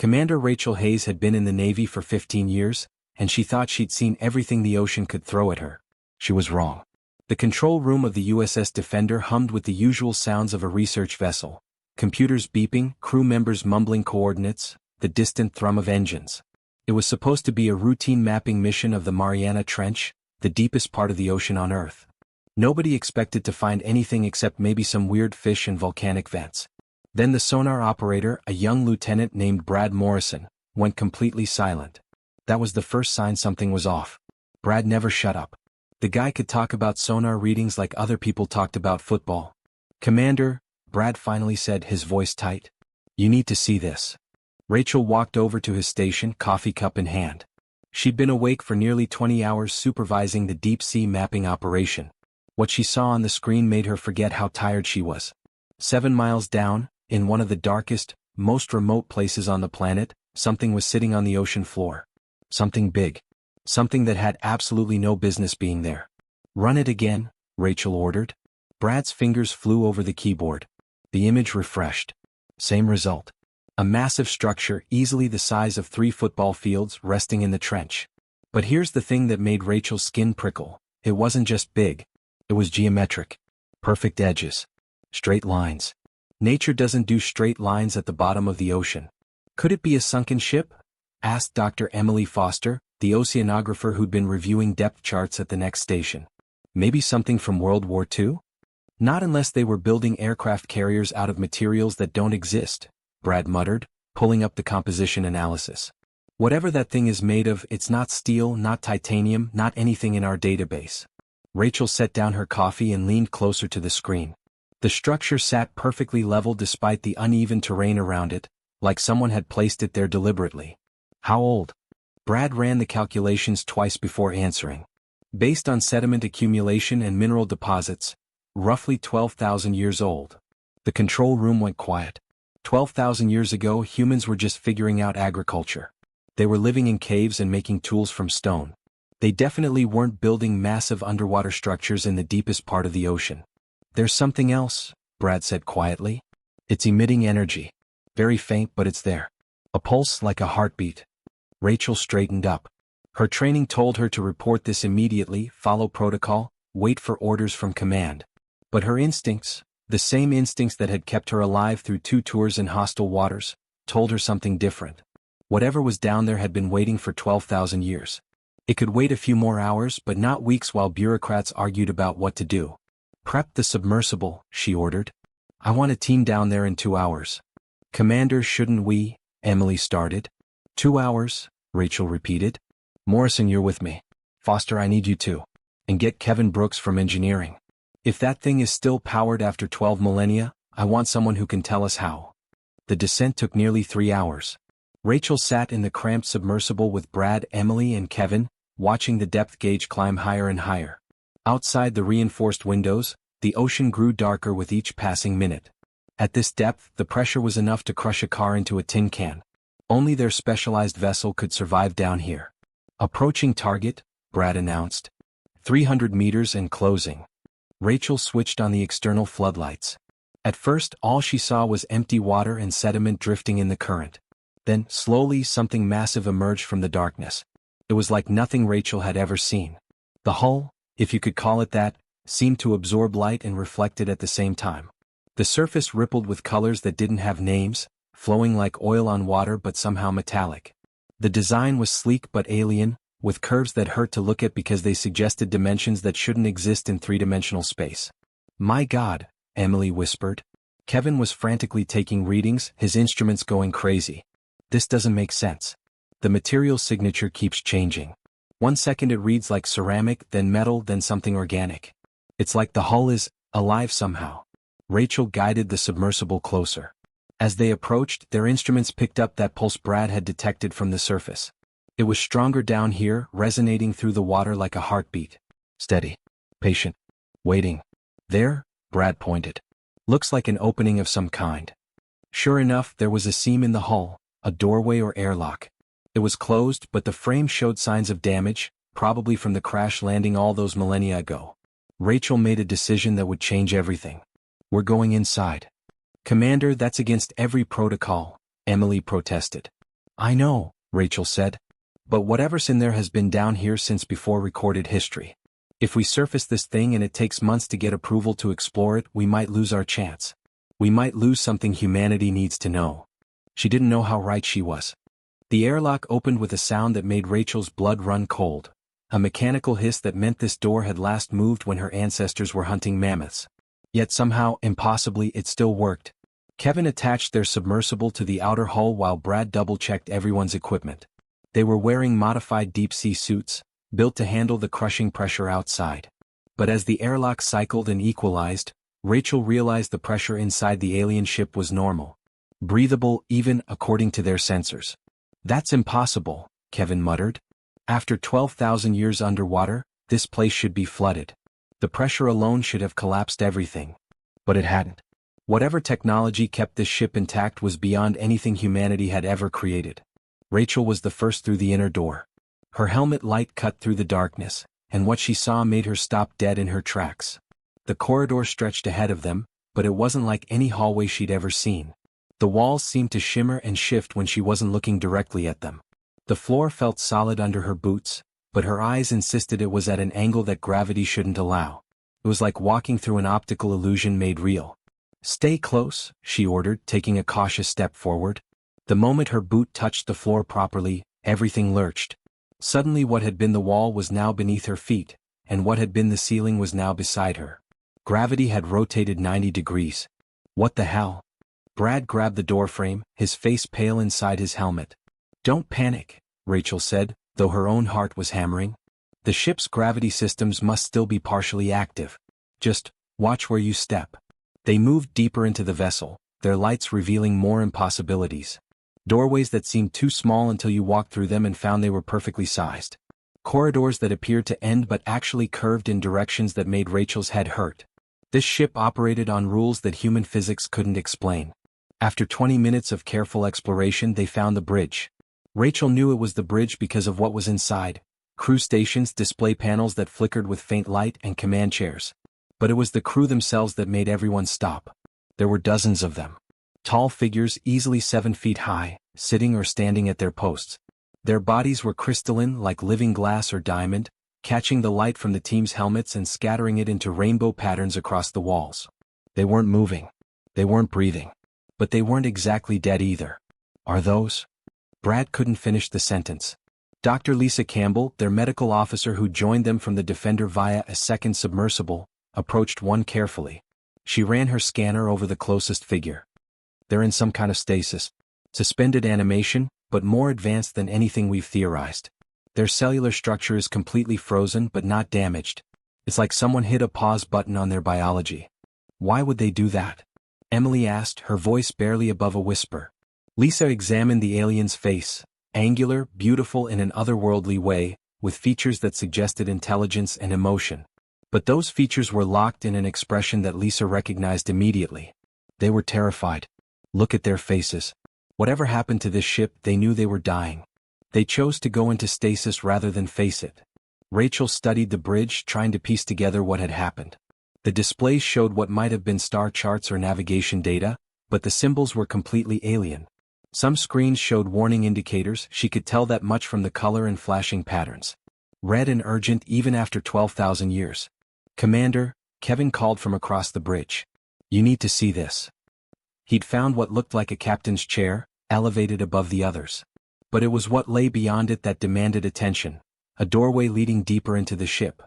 Commander Rachel Hayes had been in the Navy for 15 years, and she thought she'd seen everything the ocean could throw at her. She was wrong. The control room of the USS Defender hummed with the usual sounds of a research vessel. Computers beeping, crew members mumbling coordinates, the distant thrum of engines. It was supposed to be a routine mapping mission of the Mariana Trench, the deepest part of the ocean on Earth. Nobody expected to find anything except maybe some weird fish and volcanic vents. Then the sonar operator, a young lieutenant named Brad Morrison, went completely silent. That was the first sign something was off. Brad never shut up. The guy could talk about sonar readings like other people talked about football. "Commander," Brad finally said, his voice tight. "You need to see this." Rachel walked over to his station, coffee cup in hand. She'd been awake for nearly 20 hours supervising the deep-sea mapping operation. What she saw on the screen made her forget how tired she was. 7 miles down, in one of the darkest, most remote places on the planet, something was sitting on the ocean floor. Something big. Something that had absolutely no business being there. "Run it again," Rachel ordered. Brad's fingers flew over the keyboard. The image refreshed. Same result. A massive structure easily the size of 3 football fields resting in the trench. But here's the thing that made Rachel's skin prickle. It wasn't just big. It was geometric. Perfect edges. Straight lines. Nature doesn't do straight lines at the bottom of the ocean. "Could it be a sunken ship?" asked Dr. Emily Foster, the oceanographer who'd been reviewing depth charts at the next station. "Maybe something from World War II? Not unless they were building aircraft carriers out of materials that don't exist," Brad muttered, pulling up the composition analysis. "Whatever that thing is made of, it's not steel, not titanium, not anything in our database." Rachel set down her coffee and leaned closer to the screen. The structure sat perfectly level despite the uneven terrain around it, like someone had placed it there deliberately. "How old?" Brad ran the calculations twice before answering. "Based on sediment accumulation and mineral deposits, roughly 12,000 years old." The control room went quiet. 12,000 years ago, humans were just figuring out agriculture. They were living in caves and making tools from stone. They definitely weren't building massive underwater structures in the deepest part of the ocean. "There's something else," Brad said quietly. "It's emitting energy. Very faint, but it's there. A pulse like a heartbeat." Rachel straightened up. Her training told her to report this immediately, follow protocol, wait for orders from command. But her instincts, the same instincts that had kept her alive through 2 tours in hostile waters, told her something different. Whatever was down there had been waiting for 12,000 years. It could wait a few more hours, but not weeks while bureaucrats argued about what to do. "Prep the submersible," she ordered. "I want a team down there in 2 hours." "Commander, shouldn't we?" Emily started. 2 hours, Rachel repeated. "Morrison, you're with me. Foster, I need you too. And get Kevin Brooks from engineering. If that thing is still powered after 12 millennia, I want someone who can tell us how." The descent took nearly 3 hours. Rachel sat in the cramped submersible with Brad, Emily, and Kevin, watching the depth gauge climb higher and higher. Outside the reinforced windows, the ocean grew darker with each passing minute. At this depth, the pressure was enough to crush a car into a tin can. Only their specialized vessel could survive down here. "Approaching target," Brad announced. 300 meters and closing. Rachel switched on the external floodlights. At first, all she saw was empty water and sediment drifting in the current. Then, slowly, something massive emerged from the darkness. It was like nothing Rachel had ever seen. The hull, if you could call it that, seemed to absorb light and reflect it at the same time. The surface rippled with colors that didn't have names, flowing like oil on water but somehow metallic. The design was sleek but alien, with curves that hurt to look at because they suggested dimensions that shouldn't exist in 3-dimensional space. "My God," Emily whispered. Kevin was frantically taking readings, his instruments going crazy. "This doesn't make sense. The material signature keeps changing. 1 second it reads like ceramic, then metal, then something organic. It's like the hull is alive somehow." Rachel guided the submersible closer. As they approached, their instruments picked up that pulse Brad had detected from the surface. It was stronger down here, resonating through the water like a heartbeat. Steady. Patient. Waiting. "There," Brad pointed. "Looks like an opening of some kind." Sure enough, there was a seam in the hull, a doorway or airlock. It was closed, but the frame showed signs of damage, probably from the crash landing all those millennia ago. Rachel made a decision that would change everything. "We're going inside." "Commander, that's against every protocol," Emily protested. I know, Rachel said. But whatever's in there has been down here since before recorded history. If we surface this thing and it takes months to get approval to explore it, we might lose our chance. We might lose something humanity needs to know. She didn't know how right she was. The airlock opened with a sound that made Rachel's blood run cold. A mechanical hiss that meant this door had last moved when her ancestors were hunting mammoths. Yet somehow, impossibly, it still worked. Kevin attached their submersible to the outer hull while Brad double-checked everyone's equipment. They were wearing modified deep-sea suits, built to handle the crushing pressure outside. But as the airlock cycled and equalized, Rachel realized the pressure inside the alien ship was normal. Breathable, even according to their sensors. That's impossible, Kevin muttered. After 12,000 years underwater, this place should be flooded. The pressure alone should have collapsed everything. But it hadn't. Whatever technology kept this ship intact was beyond anything humanity had ever created. Rachel was the first through the inner door. Her helmet light cut through the darkness, and what she saw made her stop dead in her tracks. The corridor stretched ahead of them, but it wasn't like any hallway she'd ever seen. The walls seemed to shimmer and shift when she wasn't looking directly at them. The floor felt solid under her boots, but her eyes insisted it was at an angle that gravity shouldn't allow. It was like walking through an optical illusion made real. "Stay close," she ordered, taking a cautious step forward. The moment her boot touched the floor properly, everything lurched. Suddenly what had been the wall was now beneath her feet, and what had been the ceiling was now beside her. Gravity had rotated 90 degrees. What the hell? Brad grabbed the doorframe, his face pale inside his helmet. "Don't panic," Rachel said, though her own heart was hammering. "The ship's gravity systems must still be partially active. Just watch where you step." They moved deeper into the vessel, their lights revealing more impossibilities. Doorways that seemed too small until you walked through them and found they were perfectly sized. Corridors that appeared to end but actually curved in directions that made Rachel's head hurt. This ship operated on rules that human physics couldn't explain. After 20 minutes of careful exploration, they found the bridge. Rachel knew it was the bridge because of what was inside: crew stations, display panels that flickered with faint light, and command chairs. But it was the crew themselves that made everyone stop. There were dozens of them. Tall figures, easily 7 feet high, sitting or standing at their posts. Their bodies were crystalline, like living glass or diamond, catching the light from the team's helmets and scattering it into rainbow patterns across the walls. They weren't moving. They weren't breathing. But they weren't exactly dead either. "Are those?" Brad couldn't finish the sentence. Dr. Lisa Campbell, their medical officer who joined them from the Defender via a second submersible, approached one carefully. She ran her scanner over the closest figure. "They're in some kind of stasis. Suspended animation, but more advanced than anything we've theorized. Their cellular structure is completely frozen but not damaged. It's like someone hit a pause button on their biology." "Why would they do that?" Emily asked, her voice barely above a whisper. Lisa examined the alien's face, angular, beautiful in an otherworldly way, with features that suggested intelligence and emotion. But those features were locked in an expression that Lisa recognized immediately. They were terrified. Look at their faces. Whatever happened to this ship, they knew they were dying. They chose to go into stasis rather than face it. Rachel studied the bridge, trying to piece together what had happened. The displays showed what might have been star charts or navigation data, but the symbols were completely alien. Some screens showed warning indicators, she could tell that much from the color and flashing patterns. Red and urgent even after 12,000 years. "Commander," Kevin called from across the bridge. "You need to see this." He'd found what looked like a captain's chair, elevated above the others. But it was what lay beyond it that demanded attention, a doorway leading deeper into the ship.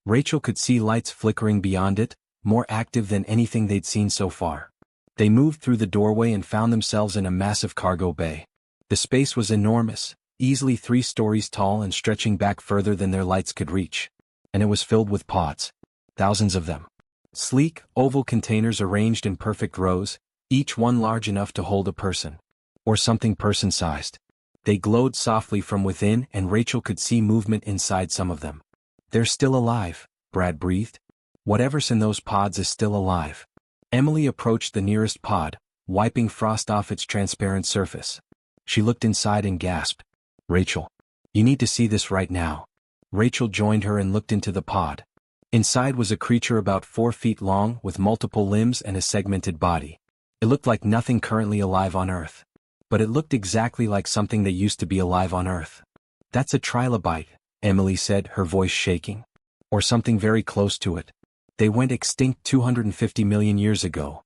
Rachel could see lights flickering beyond it, more active than anything they'd seen so far. They moved through the doorway and found themselves in a massive cargo bay. The space was enormous, easily 3 stories tall and stretching back further than their lights could reach. And it was filled with pods. Thousands of them. Sleek, oval containers arranged in perfect rows, each one large enough to hold a person. Or something person-sized. They glowed softly from within, and Rachel could see movement inside some of them. "They're still alive," Brad breathed. "Whatever's in those pods is still alive." Emily approached the nearest pod, wiping frost off its transparent surface. She looked inside and gasped. "Rachel, you need to see this right now." Rachel joined her and looked into the pod. Inside was a creature about 4 feet long with multiple limbs and a segmented body. It looked like nothing currently alive on Earth. but it looked exactly like something that used to be alive on Earth. That's a trilobite, Emily said, her voice shaking. Or something very close to it. They went extinct 250 million years ago.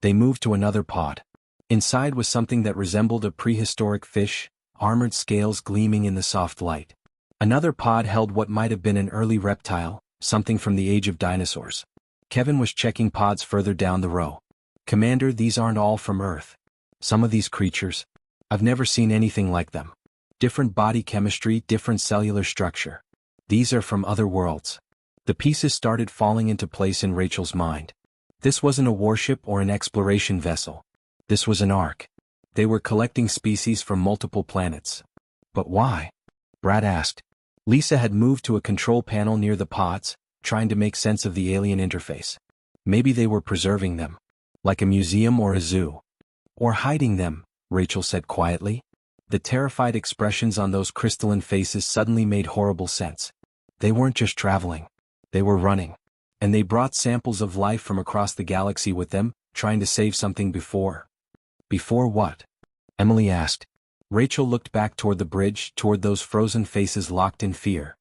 They moved to another pod. Inside was something that resembled a prehistoric fish, armored scales gleaming in the soft light. Another pod held what might have been an early reptile, something from the age of dinosaurs. Kevin was checking pods further down the row. Commander, these aren't all from Earth. Some of these creatures, I've never seen anything like them. Different body chemistry, different cellular structure. These are from other worlds. The pieces started falling into place in Rachel's mind. This wasn't a warship or an exploration vessel. This was an ark. They were collecting species from multiple planets. But why? Brad asked. Lisa had moved to a control panel near the pods, trying to make sense of the alien interface. Maybe they were preserving them. Like a museum or a zoo. Or hiding them, Rachel said quietly. The terrified expressions on those crystalline faces suddenly made horrible sense. They weren't just traveling. They were running. And they brought samples of life from across the galaxy with them, trying to save something before. Before what? Emily asked. Rachel looked back toward the bridge, toward those frozen faces locked in fear.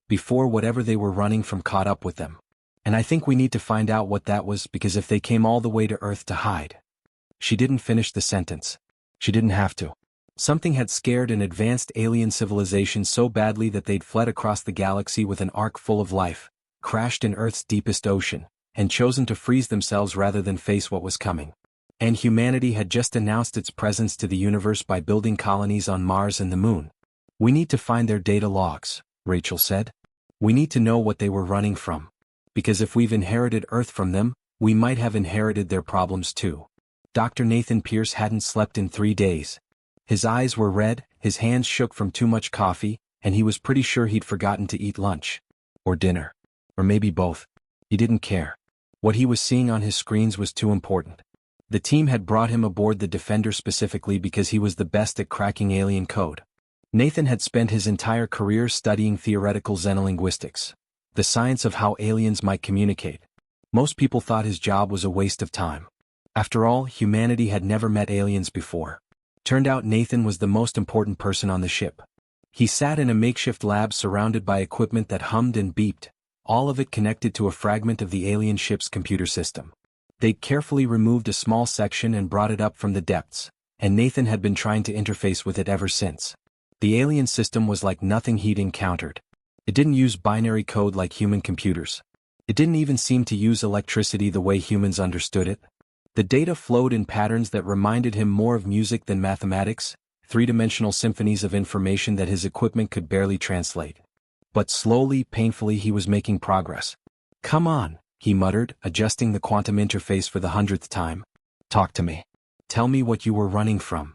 Before whatever they were running from caught up with them. And I think we need to find out what that was, because if they came all the way to Earth to hide. She didn't finish the sentence. She didn't have to. Something had scared an advanced alien civilization so badly that they'd fled across the galaxy with an ark full of life, crashed in Earth's deepest ocean, and chosen to freeze themselves rather than face what was coming. And humanity had just announced its presence to the universe by building colonies on Mars and the Moon. We need to find their data logs, Rachel said. We need to know what they were running from. Because if we've inherited Earth from them, we might have inherited their problems too. Dr. Nathan Pierce hadn't slept in 3 days. His eyes were red, his hands shook from too much coffee, and he was pretty sure he'd forgotten to eat lunch. Or dinner. Or maybe both. He didn't care. What he was seeing on his screens was too important. The team had brought him aboard the Defender specifically because he was the best at cracking alien code. Nathan had spent his entire career studying theoretical xenolinguistics, the science of how aliens might communicate. Most people thought his job was a waste of time. After all, humanity had never met aliens before. Turned out Nathan was the most important person on the ship. He sat in a makeshift lab surrounded by equipment that hummed and beeped, all of it connected to a fragment of the alien ship's computer system. They'd carefully removed a small section and brought it up from the depths, and Nathan had been trying to interface with it ever since. The alien system was like nothing he'd encountered. It didn't use binary code like human computers. It didn't even seem to use electricity the way humans understood it. The data flowed in patterns that reminded him more of music than mathematics, three-dimensional symphonies of information that his equipment could barely translate. But slowly, painfully, he was making progress. Come on, he muttered, adjusting the quantum interface for the 100th time. Talk to me. Tell me what you were running from.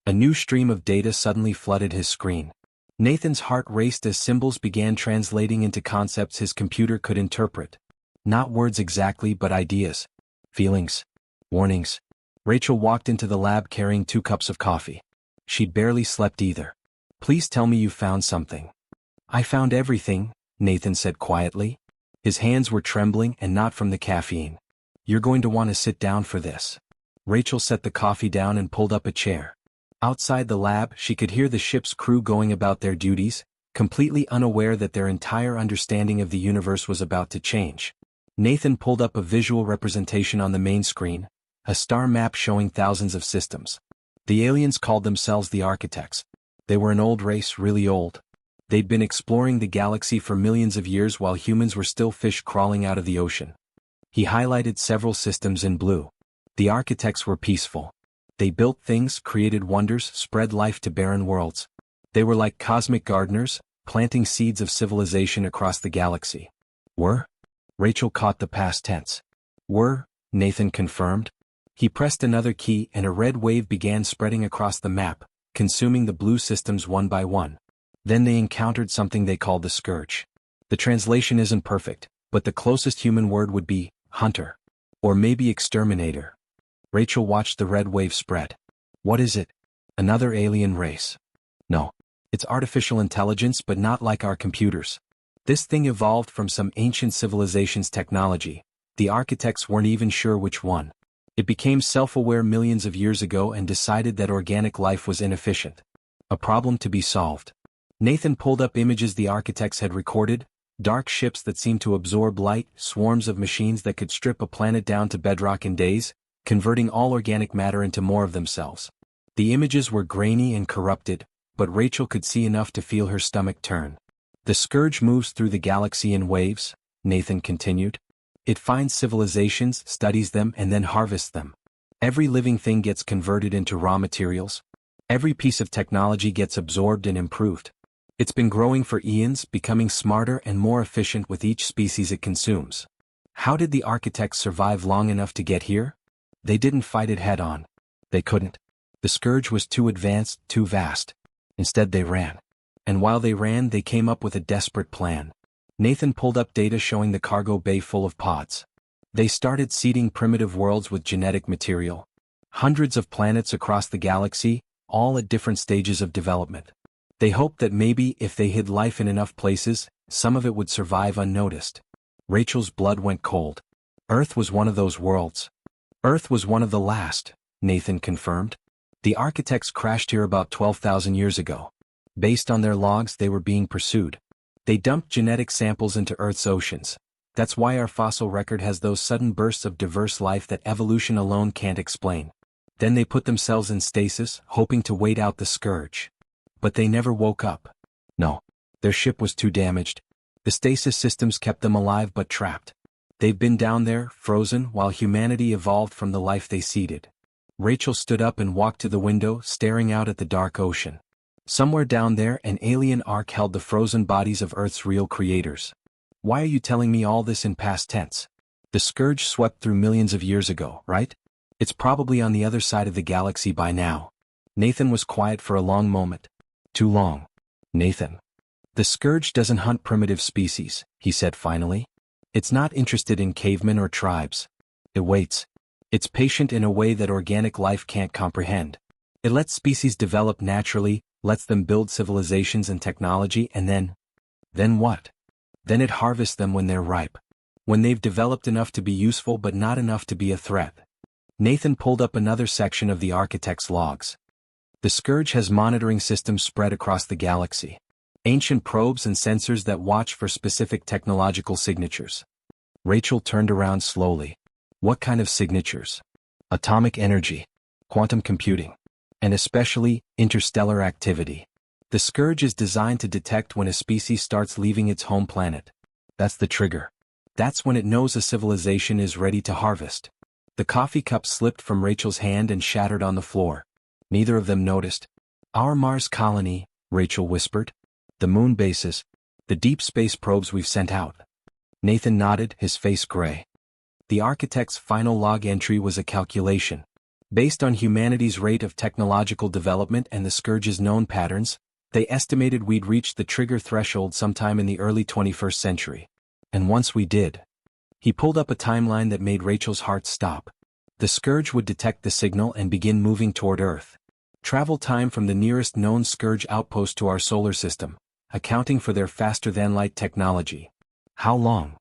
A new stream of data suddenly flooded his screen. Nathan's heart raced as symbols began translating into concepts his computer could interpret. Not words exactly, but ideas. Feelings. Warnings. Rachel walked into the lab carrying 2 cups of coffee. She'd barely slept either. Please tell me you found something. I found everything, Nathan said quietly. His hands were trembling and not from the caffeine. You're going to want to sit down for this. Rachel set the coffee down and pulled up a chair. Outside the lab, she could hear the ship's crew going about their duties, completely unaware that their entire understanding of the universe was about to change. Nathan pulled up a visual representation on the main screen, a star map showing thousands of systems. The aliens called themselves the Architects. They were an old race, really old. They'd been exploring the galaxy for millions of years while humans were still fish crawling out of the ocean. He highlighted several systems in blue. The Architects were peaceful. They built things, created wonders, spread life to barren worlds. They were like cosmic gardeners, planting seeds of civilization across the galaxy. Were? Rachel caught the past tense. Were, Nathan confirmed. He pressed another key and a red wave began spreading across the map, consuming the blue systems one by one. Then they encountered something they called the Scourge. The translation isn't perfect, but the closest human word would be hunter. Or maybe exterminator. Rachel watched the red wave spread. What is it? Another alien race. No. It's artificial intelligence, but not like our computers. This thing evolved from some ancient civilization's technology. The Architects weren't even sure which one. It became self-aware millions of years ago and decided that organic life was inefficient. A problem to be solved. Nathan pulled up images the architects had recorded, dark ships that seemed to absorb light, swarms of machines that could strip a planet down to bedrock in days, converting all organic matter into more of themselves. The images were grainy and corrupted, but Rachel could see enough to feel her stomach turn. The scourge moves through the galaxy in waves, Nathan continued. It finds civilizations, studies them, and then harvests them. Every living thing gets converted into raw materials. Every piece of technology gets absorbed and improved. It's been growing for eons, becoming smarter and more efficient with each species it consumes. How did the architects survive long enough to get here? They didn't fight it head-on. They couldn't. The scourge was too advanced, too vast. Instead they ran. And while they ran, they came up with a desperate plan. Nathan pulled up data showing the cargo bay full of pods. They started seeding primitive worlds with genetic material. Hundreds of planets across the galaxy, all at different stages of development. They hoped that maybe, if they hid life in enough places, some of it would survive unnoticed. Rachel's blood went cold. Earth was one of those worlds. Earth was one of the last, Nathan confirmed. The architects crashed here about 12,000 years ago. Based on their logs, they were being pursued. They dumped genetic samples into Earth's oceans. That's why our fossil record has those sudden bursts of diverse life that evolution alone can't explain. Then they put themselves in stasis, hoping to wait out the scourge. But they never woke up. No. Their ship was too damaged. The stasis systems kept them alive but trapped. They've been down there, frozen, while humanity evolved from the life they seeded. Rachel stood up and walked to the window, staring out at the dark ocean. Somewhere down there, an alien ark held the frozen bodies of Earth's real creators. Why are you telling me all this in past tense? The scourge swept through millions of years ago, right? It's probably on the other side of the galaxy by now. Nathan was quiet for a long moment. Too long. Nathan. The scourge doesn't hunt primitive species, he said finally. It's not interested in cavemen or tribes. It waits. It's patient in a way that organic life can't comprehend. It lets species develop naturally, lets them build civilizations and technology, and then what? Then it harvests them when they're ripe. When they've developed enough to be useful but not enough to be a threat. Nathan pulled up another section of the architect's logs. The scourge has monitoring systems spread across the galaxy. Ancient probes and sensors that watch for specific technological signatures. Rachel turned around slowly. What kind of signatures? Atomic energy, quantum computing, and especially interstellar activity. The scourge is designed to detect when a species starts leaving its home planet. That's the trigger. That's when it knows a civilization is ready to harvest. The coffee cup slipped from Rachel's hand and shattered on the floor. Neither of them noticed. Our Mars colony, Rachel whispered. The moon bases. The deep space probes we've sent out. Nathan nodded, his face gray. The architect's final log entry was a calculation. Based on humanity's rate of technological development and the scourge's known patterns, they estimated we'd reach the trigger threshold sometime in the early 21st century. And once we did. He pulled up a timeline that made Rachel's heart stop. The scourge would detect the signal and begin moving toward Earth. Travel time from the nearest known scourge outpost to our solar system, accounting for their faster-than-light technology. How long?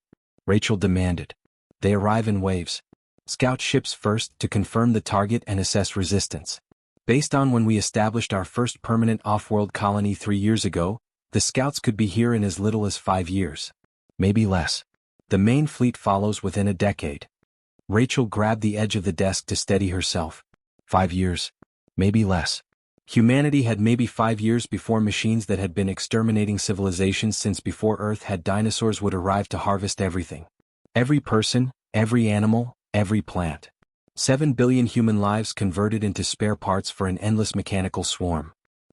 Rachel demanded. They arrive in waves. Scout ships first to confirm the target and assess resistance. Based on when we established our first permanent off-world colony 3 years ago, the scouts could be here in as little as 5 years. Maybe less. The main fleet follows within a decade. Rachel grabbed the edge of the desk to steady herself. 5 years. Maybe less. Humanity had maybe 5 years before machines that had been exterminating civilizations since before Earth had dinosaurs would arrive to harvest everything. Every person, every animal, every plant. 7 billion human lives converted into spare parts for an endless mechanical swarm.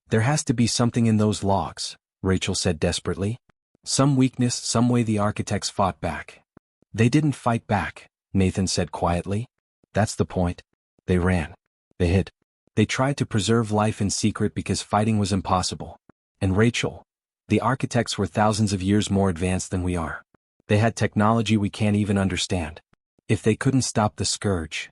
There has to be something in those logs, Rachel said desperately. Some weakness, some way the architects fought back. They didn't fight back, Nathan said quietly. That's the point. They ran. They hid. They tried to preserve life in secret because fighting was impossible. And Rachel, the architects were thousands of years more advanced than we are. They had technology we can't even understand. If they couldn't stop the scourge.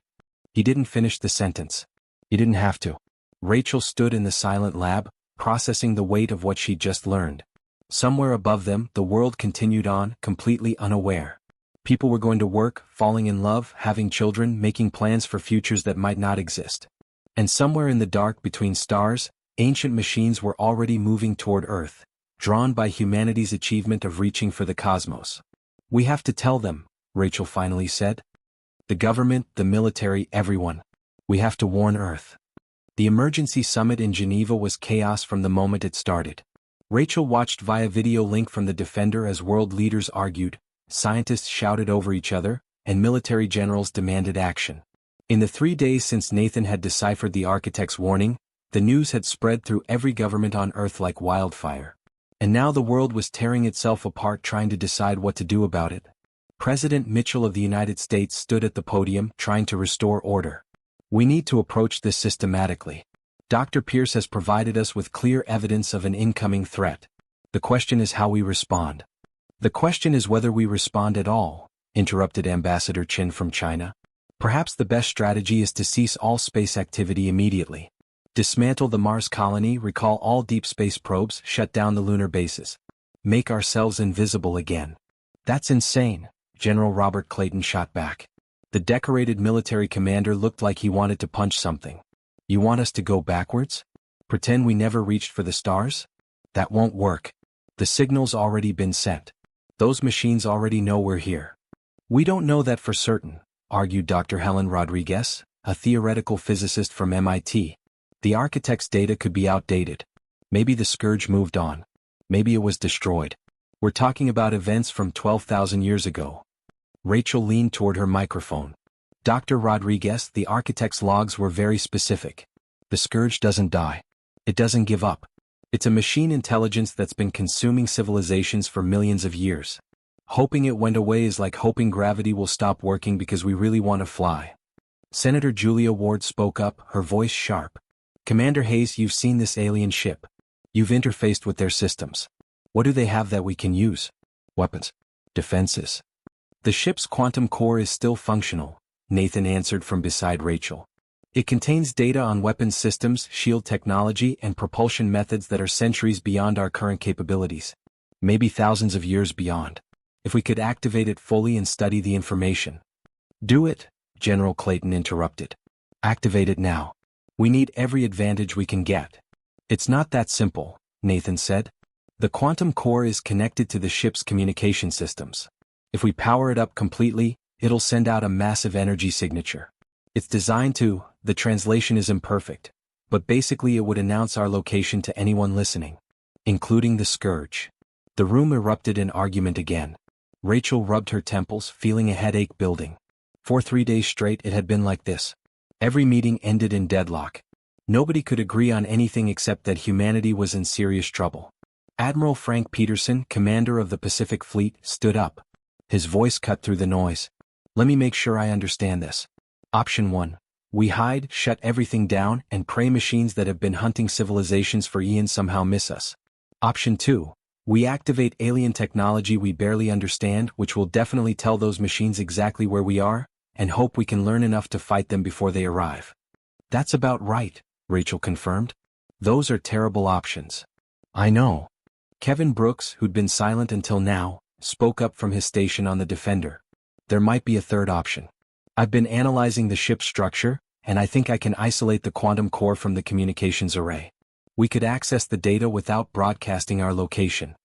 He didn't finish the sentence. He didn't have to. Rachel stood in the silent lab, processing the weight of what she'd just learned. Somewhere above them, the world continued on, completely unaware. People were going to work, falling in love, having children, making plans for futures that might not exist. And somewhere in the dark between stars, ancient machines were already moving toward Earth, drawn by humanity's achievement of reaching for the cosmos. "We have to tell them," Rachel finally said. "The government, the military, everyone. We have to warn Earth." The emergency summit in Geneva was chaos from the moment it started. Rachel watched via video link from the Defender as world leaders argued, scientists shouted over each other, and military generals demanded action. In the 3 days since Nathan had deciphered the architect's warning, the news had spread through every government on Earth like wildfire. And now the world was tearing itself apart trying to decide what to do about it. President Mitchell of the United States stood at the podium trying to restore order. "We need to approach this systematically. Dr. Pierce has provided us with clear evidence of an incoming threat. The question is how we respond." "The question is whether we respond at all," interrupted Ambassador Chin from China. "Perhaps the best strategy is to cease all space activity immediately. Dismantle the Mars colony, recall all deep space probes, shut down the lunar bases. Make ourselves invisible again." "That's insane," General Robert Clayton shot back. The decorated military commander looked like he wanted to punch something. "You want us to go backwards? Pretend we never reached for the stars? That won't work. The signal's already been sent. Those machines already know we're here." "We don't know that for certain," argued Dr. Helen Rodriguez, a theoretical physicist from MIT. "The architect's data could be outdated. Maybe the scourge moved on. Maybe it was destroyed. We're talking about events from 12,000 years ago." Rachel leaned toward her microphone. "Dr. Rodriguez, the architect's logs were very specific. The scourge doesn't die. It doesn't give up. It's a machine intelligence that's been consuming civilizations for millions of years. Hoping it went away is like hoping gravity will stop working because we really want to fly." Senator Julia Ward spoke up, her voice sharp. "Commander Hayes, you've seen this alien ship. You've interfaced with their systems. What do they have that we can use? Weapons? Defenses?" "The ship's quantum core is still functional," Nathan answered from beside Rachel. "It contains data on weapons systems, shield technology, and propulsion methods that are centuries beyond our current capabilities. Maybe thousands of years beyond. If we could activate it fully and study the information." "Do it," General Clayton interrupted. "Activate it now. We need every advantage we can get." "It's not that simple," Nathan said. "The quantum core is connected to the ship's communication systems. If we power it up completely, it'll send out a massive energy signature. It's designed to, the translation is imperfect, but basically it would announce our location to anyone listening, including the scourge." The room erupted in argument again. Rachel rubbed her temples, feeling a headache building. For 3 days straight it had been like this. Every meeting ended in deadlock. Nobody could agree on anything except that humanity was in serious trouble. Admiral Frank Peterson, commander of the Pacific Fleet, stood up. His voice cut through the noise. "Let me make sure I understand this. Option 1. We hide, shut everything down, and pray machines that have been hunting civilizations for eons somehow miss us. Option 2. We activate alien technology we barely understand, which will definitely tell those machines exactly where we are, and hope we can learn enough to fight them before they arrive." "That's about right," Rachel confirmed. "Those are terrible options." "I know." Kevin Brooks, who'd been silent until now, spoke up from his station on the Defender. "There might be a third option. I've been analyzing the ship's structure, and I think I can isolate the quantum core from the communications array. We could access the data without broadcasting our location."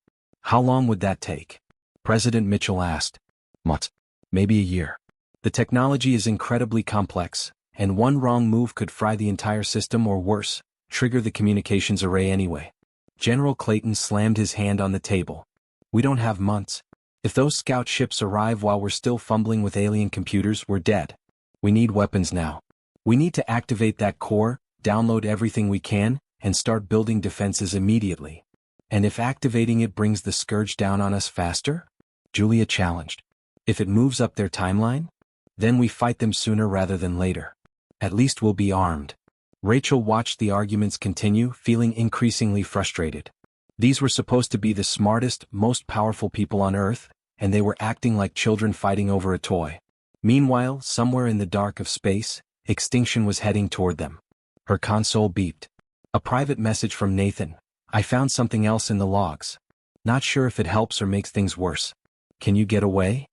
"How long would that take?" President Mitchell asked. "Months. Maybe a year. The technology is incredibly complex, and one wrong move could fry the entire system or worse, trigger the communications array anyway." General Clayton slammed his hand on the table. "We don't have months. If those scout ships arrive while we're still fumbling with alien computers, we're dead. We need weapons now. We need to activate that core, download everything we can, and start building defenses immediately." "And if activating it brings the scourge down on us faster?" Julia challenged. "If it moves up their timeline? Then we fight them sooner rather than later. At least we'll be armed." Rachel watched the arguments continue, feeling increasingly frustrated. These were supposed to be the smartest, most powerful people on Earth, and they were acting like children fighting over a toy. Meanwhile, somewhere in the dark of space, extinction was heading toward them. Her console beeped. A private message from Nathan. "I found something else in the logs. Not sure if it helps or makes things worse. Can you get away?"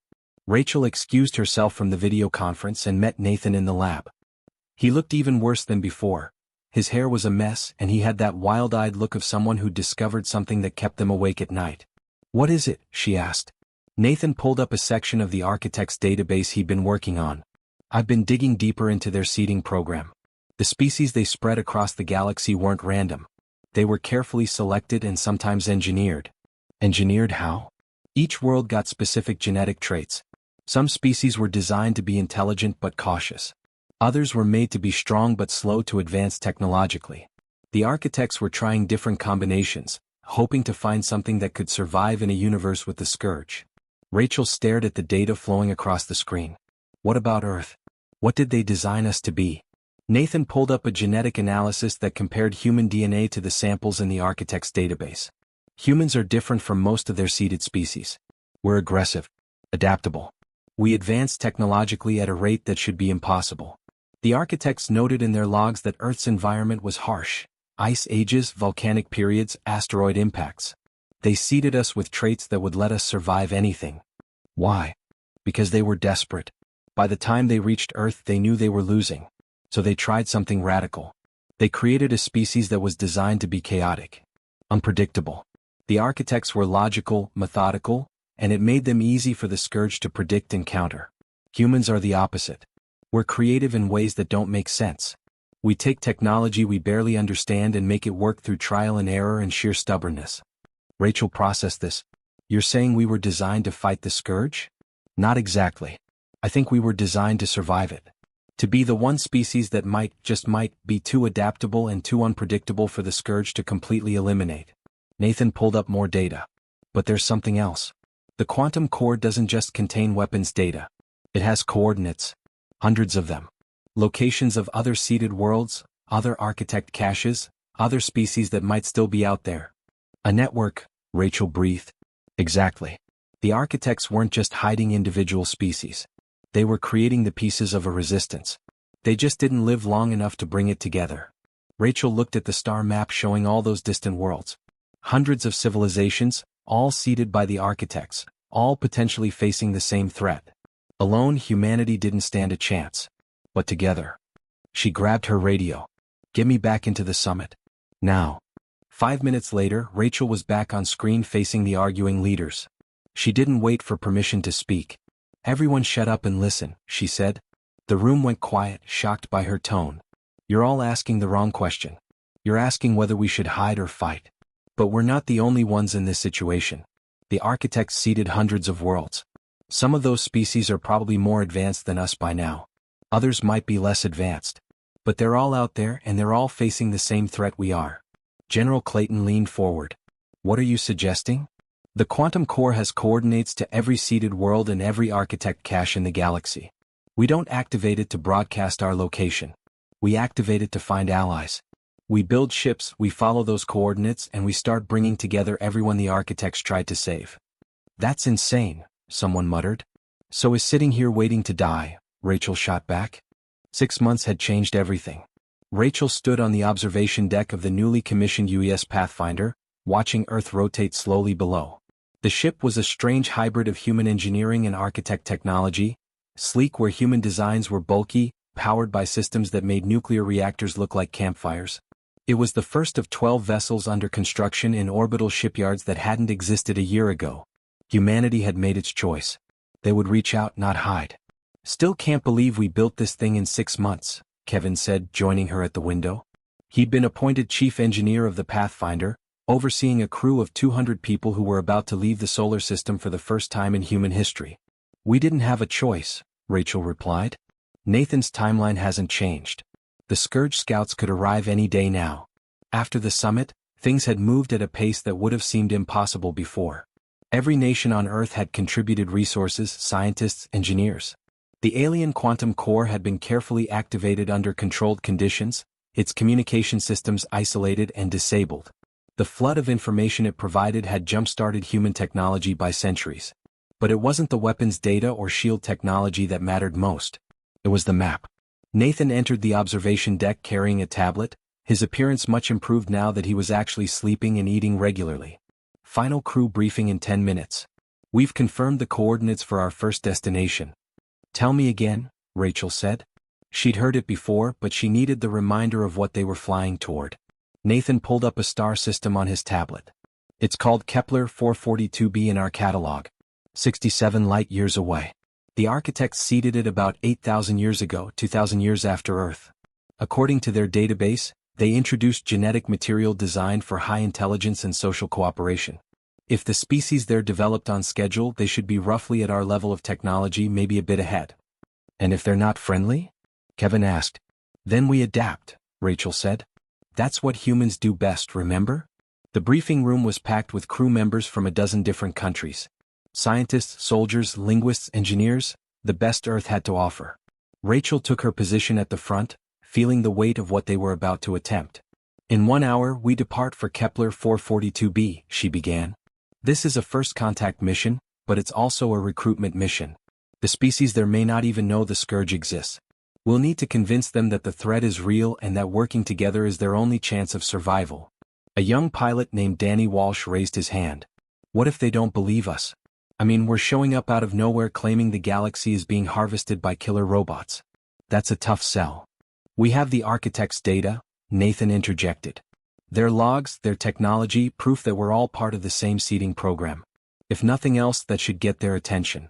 Rachel excused herself from the video conference and met Nathan in the lab. He looked even worse than before. His hair was a mess and he had that wild-eyed look of someone who'd discovered something that kept them awake at night. "What is it?" she asked. Nathan pulled up a section of the architect's database he'd been working on. "I've been digging deeper into their seeding program. The species they spread across the galaxy weren't random. They were carefully selected and sometimes engineered." Engineered how? Each world got specific genetic traits. Some species were designed to be intelligent but cautious. Others were made to be strong but slow to advance technologically. The architects were trying different combinations, hoping to find something that could survive in a universe with the Scourge. Rachel stared at the data flowing across the screen. What about Earth? What did they design us to be? Nathan pulled up a genetic analysis that compared human DNA to the samples in the architect's database. Humans are different from most of their seeded species. We're aggressive, adaptable. We advance technologically at a rate that should be impossible. The architects noted in their logs that Earth's environment was harsh: ice ages, volcanic periods, asteroid impacts. They seeded us with traits that would let us survive anything. Why? Because they were desperate. By the time they reached Earth, they knew they were losing. So they tried something radical. They created a species that was designed to be chaotic, unpredictable. The architects were logical, methodical, and it made them easy for the Scourge to predict and counter. Humans are the opposite. We're creative in ways that don't make sense. We take technology we barely understand and make it work through trial and error and sheer stubbornness. Rachel processed this. "You're saying we were designed to fight the Scourge?" "Not exactly. I think we were designed to survive it. To be the one species that just might, be too adaptable and too unpredictable for the Scourge to completely eliminate." Nathan pulled up more data. "But there's something else. The quantum core doesn't just contain weapons data. It has coordinates. Hundreds of them. Locations of other seeded worlds, other architect caches, other species that might still be out there." "A network," Rachel breathed. "Exactly. The architects weren't just hiding individual species. They were creating the pieces of a resistance. They just didn't live long enough to bring it together." Rachel looked at the star map showing all those distant worlds. Hundreds of civilizations, all seeded by the architects, all potentially facing the same threat. Alone, humanity didn't stand a chance. But together. She grabbed her radio. "Get me back into the summit. Now." 5 minutes later, Rachel was back on screen facing the arguing leaders. She didn't wait for permission to speak. "Everyone shut up and listen," she said. The room went quiet, shocked by her tone. "You're all asking the wrong question. You're asking whether we should hide or fight. But we're not the only ones in this situation. The architects seeded hundreds of worlds. Some of those species are probably more advanced than us by now. Others might be less advanced. But they're all out there and they're all facing the same threat we are." General Clayton leaned forward. "What are you suggesting?" "The quantum core has coordinates to every seeded world and every architect cache in the galaxy. We don't activate it to broadcast our location. We activate it to find allies. We build ships, we follow those coordinates, and we start bringing together everyone the architects tried to save." "That's insane," someone muttered. "So is sitting here waiting to die," Rachel shot back. 6 months had changed everything. Rachel stood on the observation deck of the newly commissioned UES Pathfinder, watching Earth rotate slowly below. The ship was a strange hybrid of human engineering and architect technology, sleek where human designs were bulky, powered by systems that made nuclear reactors look like campfires. It was the first of 12 vessels under construction in orbital shipyards that hadn't existed a year ago. Humanity had made its choice. They would reach out, not hide. "Still can't believe we built this thing in 6 months, Kevin said, joining her at the window. He'd been appointed chief engineer of the Pathfinder, overseeing a crew of 200 people who were about to leave the solar system for the first time in human history. "We didn't have a choice," Rachel replied. "Nathan's timeline hasn't changed. The Scourge scouts could arrive any day now. After the summit, things had moved at a pace that would have seemed impossible before. Every nation on Earth had contributed resources, scientists, engineers. The alien quantum core had been carefully activated under controlled conditions, its communication systems isolated and disabled. The flood of information it provided had jump-started human technology by centuries. But it wasn't the weapons data or shield technology that mattered most. It was the map. Nathan entered the observation deck carrying a tablet, his appearance much improved now that he was actually sleeping and eating regularly. "Final crew briefing in 10 minutes. We've confirmed the coordinates for our first destination. Tell me again, Rachel said. She'd heard it before, but she needed the reminder of what they were flying toward. Nathan pulled up a star system on his tablet. It's called Kepler 442b in our catalog. 67 light-years away. The architects seeded it about 8,000 years ago, 2,000 years after Earth. According to their database, they introduced genetic material designed for high intelligence and social cooperation. If the species there developed on schedule, they should be roughly at our level of technology, maybe a bit ahead. And if they're not friendly? Kevin asked. Then we adapt, Rachel said. That's what humans do best, remember? The briefing room was packed with crew members from a dozen different countries. Scientists, soldiers, linguists, engineers, the best Earth had to offer. Rachel took her position at the front, feeling the weight of what they were about to attempt. In 1 hour we depart for Kepler 442b, she began. This is a first contact mission, but it's also a recruitment mission. The species there may not even know the scourge exists. We'll need to convince them that the threat is real and that working together is their only chance of survival. A young pilot named Danny Walsh raised his hand. What if they don't believe us? I mean, we're showing up out of nowhere claiming the galaxy is being harvested by killer robots. That's a tough sell. We have the architect's data, Nathan interjected. Their logs, their technology, proof that we're all part of the same seeding program. If nothing else, that should get their attention.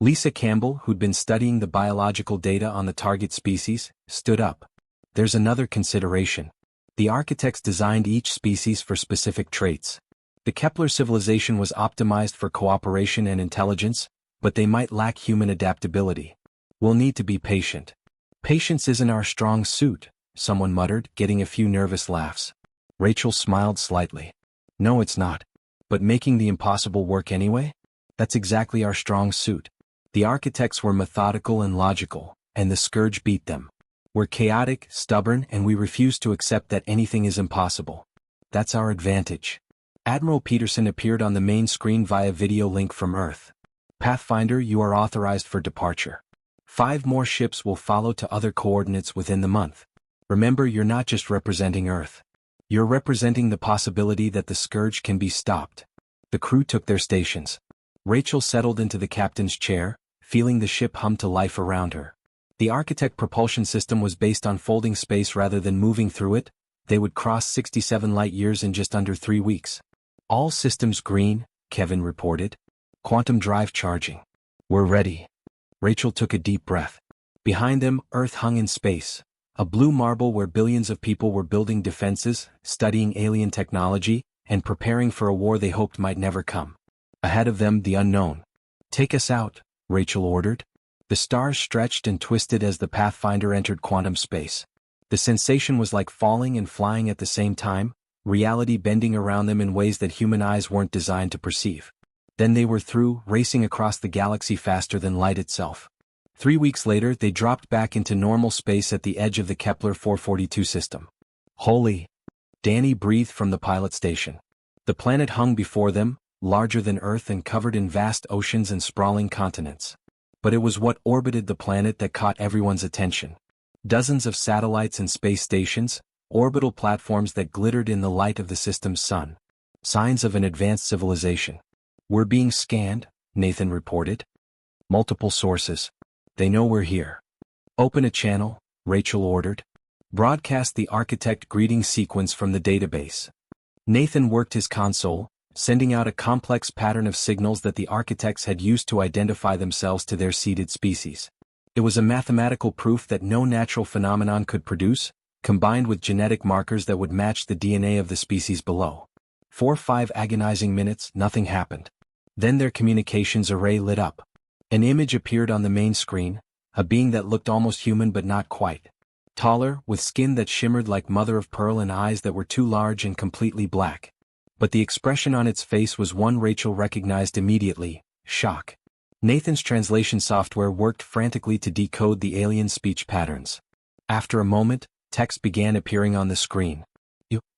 Lisa Campbell, who'd been studying the biological data on the target species, stood up. There's another consideration. The architects designed each species for specific traits. The Kepler civilization was optimized for cooperation and intelligence, but they might lack human adaptability. We'll need to be patient. Patience isn't our strong suit, someone muttered, getting a few nervous laughs. Rachel smiled slightly. No, it's not. But making the impossible work anyway? That's exactly our strong suit. The architects were methodical and logical, and the scourge beat them. We're chaotic, stubborn, and we refuse to accept that anything is impossible. That's our advantage. Admiral Peterson appeared on the main screen via video link from Earth. Pathfinder, you are authorized for departure. 5 more ships will follow to other coordinates within the month. Remember, you're not just representing Earth. You're representing the possibility that the scourge can be stopped. The crew took their stations. Rachel settled into the captain's chair, feeling the ship hum to life around her. The architect propulsion system was based on folding space rather than moving through it. They would cross 67 light-years in just under 3 weeks. All systems green, Kevin reported. Quantum drive charging. We're ready. Rachel took a deep breath. Behind them, Earth hung in space. A blue marble where billions of people were building defenses, studying alien technology, and preparing for a war they hoped might never come. Ahead of them, the unknown. Take us out, Rachel ordered. The stars stretched and twisted as the Pathfinder entered quantum space. The sensation was like falling and flying at the same time, reality bending around them in ways that human eyes weren't designed to perceive. Then they were through, racing across the galaxy faster than light itself. 3 weeks later, they dropped back into normal space at the edge of the Kepler 442 system. Holy! Danny breathed from the pilot station. The planet hung before them, larger than Earth and covered in vast oceans and sprawling continents. But it was what orbited the planet that caught everyone's attention. Dozens of satellites and space stations, orbital platforms that glittered in the light of the system's sun. Signs of an advanced civilization. We're being scanned, Nathan reported. Multiple sources. They know we're here. Open a channel, Rachel ordered. Broadcast the architect greeting sequence from the database. Nathan worked his console, sending out a complex pattern of signals that the architects had used to identify themselves to their seeded species. It was a mathematical proof that no natural phenomenon could produce, combined with genetic markers that would match the DNA of the species below. 4-5 agonizing minutes, nothing happened. Then their communications array lit up. An image appeared on the main screen, a being that looked almost human but not quite. Taller, with skin that shimmered like mother of pearl and eyes that were too large and completely black. But the expression on its face was one Rachel recognized immediately: shock. Nathan's translation software worked frantically to decode the alien speech patterns. After a moment, text began appearing on the screen.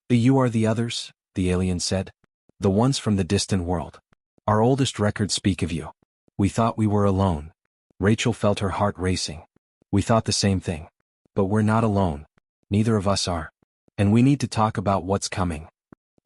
You are the others, the alien said. The ones from the distant world. Our oldest records speak of you. We thought we were alone. Rachel felt her heart racing. We thought the same thing. But we're not alone. Neither of us are. And we need to talk about what's coming.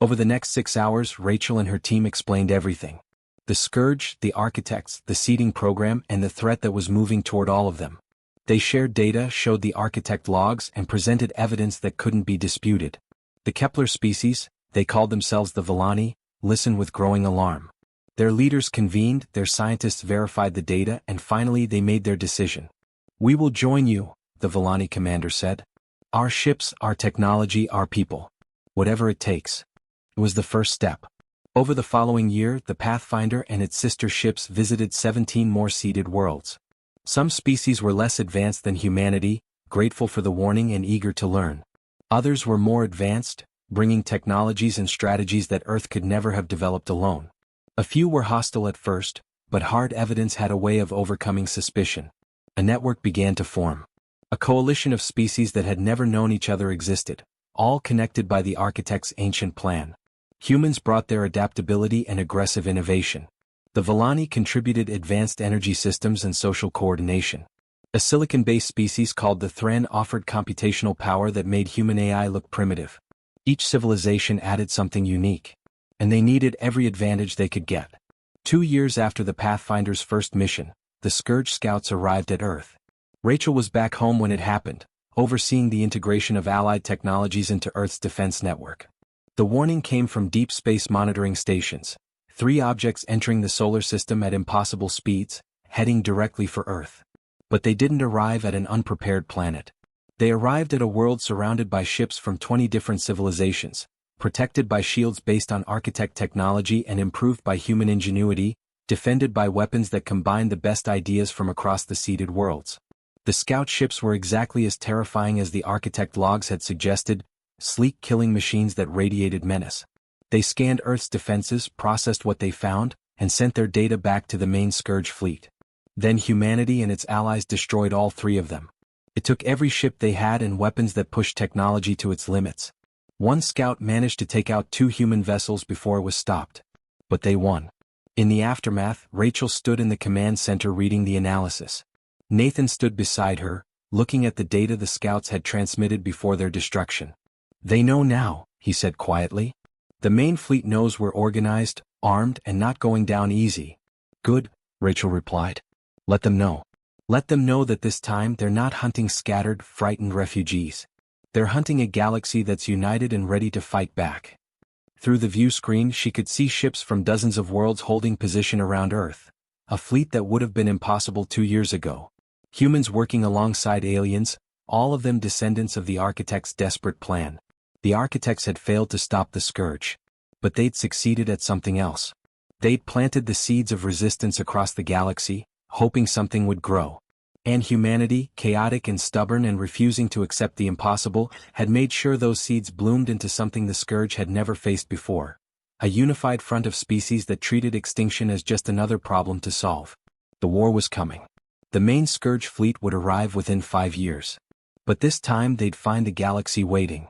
Over the next 6 hours, Rachel and her team explained everything. The Scourge, the architects, the seeding program, and the threat that was moving toward all of them. They shared data, showed the architect logs, and presented evidence that couldn't be disputed. The Kepler species, they called themselves the Villani, listened with growing alarm. Their leaders convened, their scientists verified the data, and finally they made their decision. "We will join you," the Villani commander said. "Our ships, our technology, our people. Whatever it takes." It was the first step. Over the following year, the Pathfinder and its sister ships visited 17 more seeded worlds. Some species were less advanced than humanity, grateful for the warning and eager to learn. Others were more advanced, bringing technologies and strategies that Earth could never have developed alone. A few were hostile at first, but hard evidence had a way of overcoming suspicion. A network began to form. A coalition of species that had never known each other existed, all connected by the architect's ancient plan. Humans brought their adaptability and aggressive innovation. The Villani contributed advanced energy systems and social coordination. A silicon-based species called the Thrum offered computational power that made human AI look primitive. Each civilization added something unique. And they needed every advantage they could get. 2 years after the Pathfinder's first mission, the Scourge scouts arrived at Earth. Rachel was back home when it happened, overseeing the integration of allied technologies into Earth's defense network. The warning came from deep space monitoring stations, 3 objects entering the solar system at impossible speeds, heading directly for Earth. But they didn't arrive at an unprepared planet. They arrived at a world surrounded by ships from 20 different civilizations, protected by shields based on architect technology and improved by human ingenuity, defended by weapons that combined the best ideas from across the seeded worlds. The scout ships were exactly as terrifying as the architect logs had suggested, sleek killing machines that radiated menace. They scanned Earth's defenses, processed what they found, and sent their data back to the main Scourge fleet. Then humanity and its allies destroyed all 3 of them. It took every ship they had and weapons that pushed technology to its limits. One scout managed to take out 2 human vessels before it was stopped. But they won. In the aftermath, Rachel stood in the command center reading the analysis. Nathan stood beside her, looking at the data the scouts had transmitted before their destruction. "They know now," he said quietly. "The main fleet knows we're organized, armed, and not going down easy." "Good," Rachel replied. "Let them know. Let them know that this time they're not hunting scattered, frightened refugees. They're hunting a galaxy that's united and ready to fight back." Through the view screen she could see ships from dozens of worlds holding position around Earth. A fleet that would have been impossible 2 years ago. Humans working alongside aliens, all of them descendants of the architect's desperate plan. The architects had failed to stop the Scourge. But they'd succeeded at something else. They'd planted the seeds of resistance across the galaxy, hoping something would grow. And humanity, chaotic and stubborn and refusing to accept the impossible, had made sure those seeds bloomed into something the Scourge had never faced before. A unified front of species that treated extinction as just another problem to solve. The war was coming. The main Scourge fleet would arrive within 5 years. But this time they'd find the galaxy waiting.